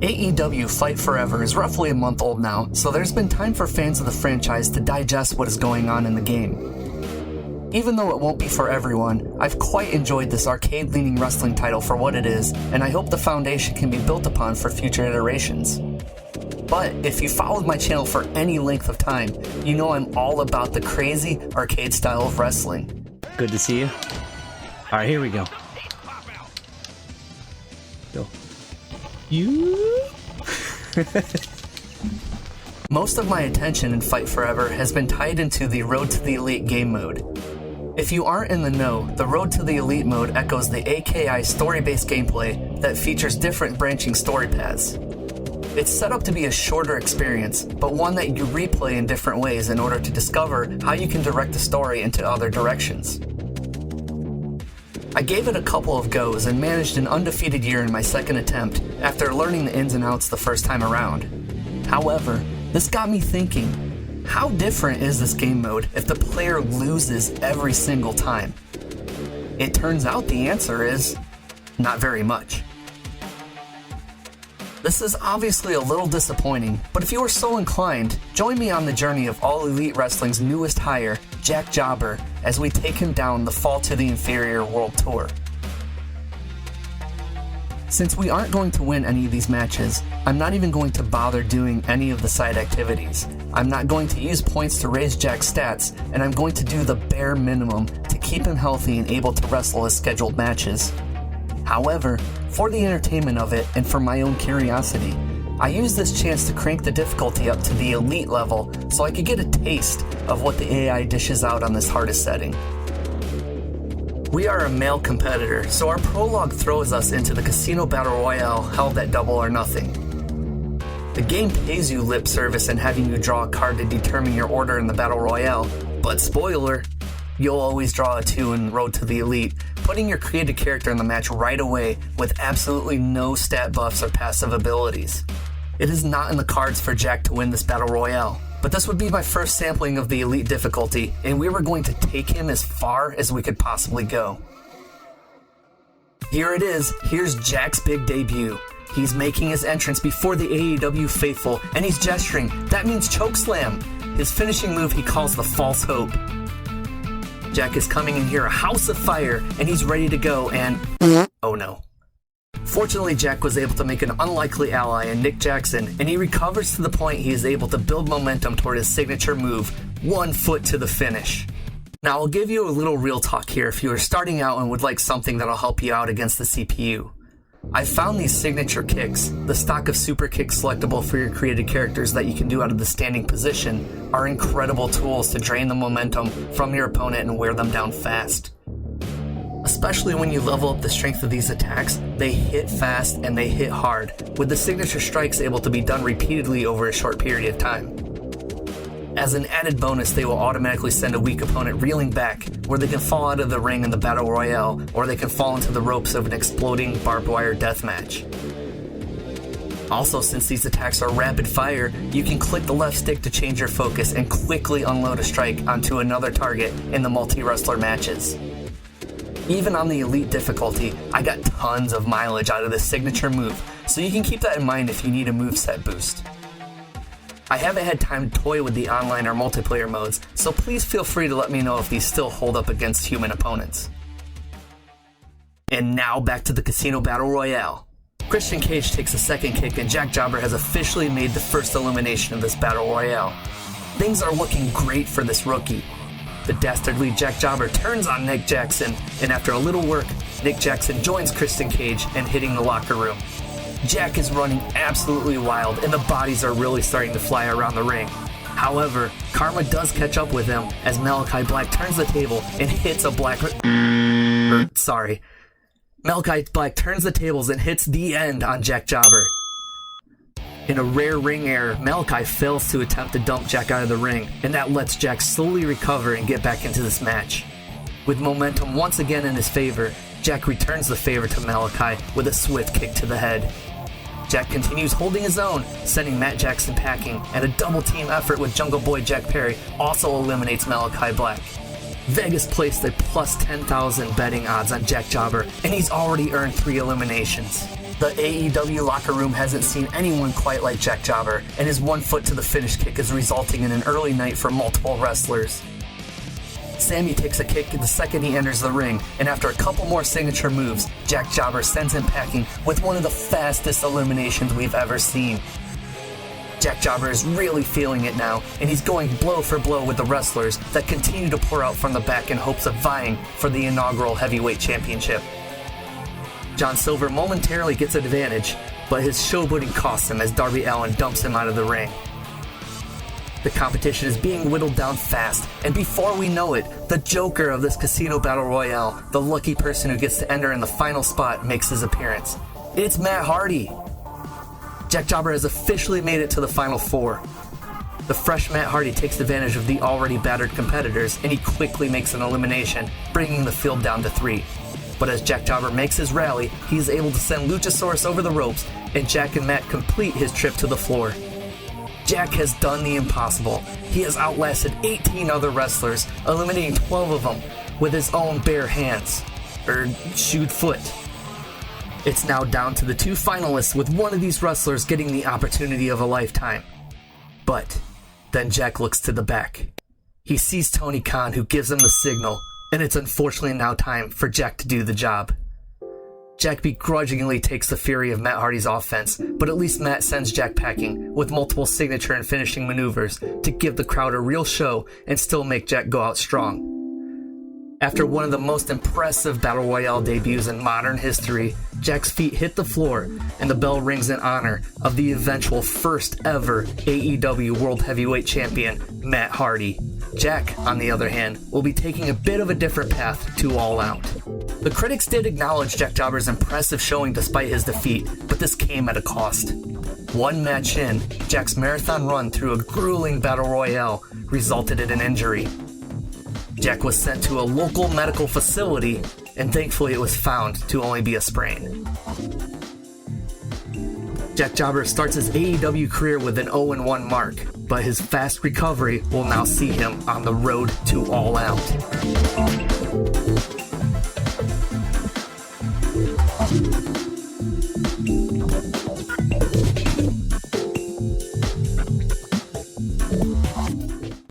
AEW Fight Forever is roughly a month old now, so there's been time for fans of the franchise to digest what is going on in the game. Even though it won't be for everyone, I've quite enjoyed this arcade-leaning wrestling title for what it is, and I hope the foundation can be built upon for future iterations. But if you followed my channel for any length of time, you know I'm all about the crazy arcade style of wrestling. Good to see you. Alright, here we go. Go. You? Most of my attention in Fight Forever has been tied into the Road to the Elite game mode. If you aren't in the know, the Road to the Elite mode echoes the AKI story-based gameplay that features different branching story paths. It's set up to be a shorter experience, but one that you replay in different ways in order to discover how you can direct the story into other directions. I gave it a couple of goes and managed an undefeated year in my second attempt after learning the ins and outs the first time around. However, this got me thinking, how different is this game mode if the player loses every single time? It turns out the answer is not very much. This is obviously a little disappointing, but if you are so inclined, join me on the journey of All Elite Wrestling's newest hire, Jack Jobber, as we take him down the Fall to the Inferior World Tour. Since we aren't going to win any of these matches, I'm not even going to bother doing any of the side activities. I'm not going to use points to raise Jack's stats, and I'm going to do the bare minimum to keep him healthy and able to wrestle his scheduled matches. However, for the entertainment of it and for my own curiosity, I used this chance to crank the difficulty up to the elite level so I could get a taste of what the AI dishes out on this hardest setting. We are a male competitor, so our prologue throws us into the casino battle royale held at Double or Nothing. The game pays you lip service in having you draw a card to determine your order in the battle royale, but spoiler, you'll always draw a 2 in Road to the Elite, putting your created character in the match right away with absolutely no stat buffs or passive abilities. It is not in the cards for Jack to win this battle royale, but this would be my first sampling of the Elite difficulty, and we were going to take him as far as we could possibly go. Here it is, here's Jack's big debut. He's making his entrance before the AEW faithful, and he's gesturing. That means chokeslam. His finishing move he calls the False Hope. Jack is coming in here a house of fire, and he's ready to go, and oh no. Fortunately, Jack was able to make an unlikely ally in Nick Jackson, and he recovers to the point he is able to build momentum toward his signature move, 1 foot to the finish. Now I'll give you a little real talk here if you are starting out and would like something that'll help you out against the CPU. I found these signature kicks, the stock of super kicks selectable for your created characters that you can do out of the standing position, are incredible tools to drain the momentum from your opponent and wear them down fast. Especially when you level up the strength of these attacks, they hit fast and they hit hard, with the signature strikes able to be done repeatedly over a short period of time. As an added bonus, they will automatically send a weak opponent reeling back, where they can fall out of the ring in the Battle Royale, or they can fall into the ropes of an exploding barbed wire deathmatch. Also, since these attacks are rapid fire, you can click the left stick to change your focus and quickly unload a strike onto another target in the multi-wrestler matches. Even on the Elite difficulty, I got tons of mileage out of this signature move, so you can keep that in mind if you need a moveset boost. I haven't had time to toy with the online or multiplayer modes, so please feel free to let me know if these still hold up against human opponents. And now back to the Casino Battle Royale. Christian Cage takes a second kick and Jack Jobber has officially made the first elimination of this Battle Royale. Things are looking great for this rookie. The dastardly Jack Jobber turns on Nick Jackson, and after a little work, Nick Jackson joins Christian Cage and hitting the locker room. Jack is running absolutely wild, and the bodies are really starting to fly around the ring. However, karma does catch up with him as Malachi Black turns the table and hits a Malachi Black turns the tables and hits the end on Jack Jobber. In a rare ring error, Malachi fails to attempt to dump Jack out of the ring, and that lets Jack slowly recover and get back into this match. With momentum once again in his favor, Jack returns the favor to Malachi with a swift kick to the head. Jack continues holding his own, sending Matt Jackson packing, and a double team effort with Jungle Boy Jack Perry also eliminates Malachi Black. Vegas placed a plus 10,000 betting odds on Jack Jobber, and he's already earned 3 eliminations. The AEW locker room hasn't seen anyone quite like Jack Jobber, and his 1 foot to the finish kick is resulting in an early night for multiple wrestlers. Sammy takes a kick the second he enters the ring, and after a couple more signature moves, Jack Jobber sends him packing with one of the fastest eliminations we've ever seen. Jack Jobber is really feeling it now, and he's going blow for blow with the wrestlers that continue to pour out from the back in hopes of vying for the inaugural heavyweight championship. John Silver momentarily gets advantage, but his showboating costs him as Darby Allin dumps him out of the ring. The competition is being whittled down fast, and before we know it, the Joker of this casino battle royale, the lucky person who gets to enter in the final spot, makes his appearance. It's Matt Hardy! Jack Jobber has officially made it to the final 4. The fresh Matt Hardy takes advantage of the already battered competitors, and he quickly makes an elimination, bringing the field down to 3. But as Jack Jobber makes his rally, he is able to send Luchasaurus over the ropes, and Jack and Matt complete his trip to the floor. Jack has done the impossible. He has outlasted 18 other wrestlers, eliminating 12 of them with his own bare hands. Shoot foot. It's now down to the 2 finalists, with one of these wrestlers getting the opportunity of a lifetime. But then Jack looks to the back. He sees Tony Khan, who gives him the signal, and it's unfortunately now time for Jack to do the job. Jack begrudgingly takes the fury of Matt Hardy's offense, but at least Matt sends Jack packing with multiple signature and finishing maneuvers to give the crowd a real show and still make Jack go out strong. After one of the most impressive Battle Royale debuts in modern history, Jack's feet hit the floor and the bell rings in honor of the eventual first ever AEW World Heavyweight Champion, Matt Hardy. Jack, on the other hand, will be taking a bit of a different path to All Out. The critics did acknowledge Jack Jobber's impressive showing despite his defeat, but this came at a cost. One match in, Jack's marathon run through a grueling Battle Royale resulted in an injury. Jack was sent to a local medical facility, and thankfully it was found to only be a sprain. Jack Jobber starts his AEW career with an 0-1 mark, but his fast recovery will now see him on the road to All Out.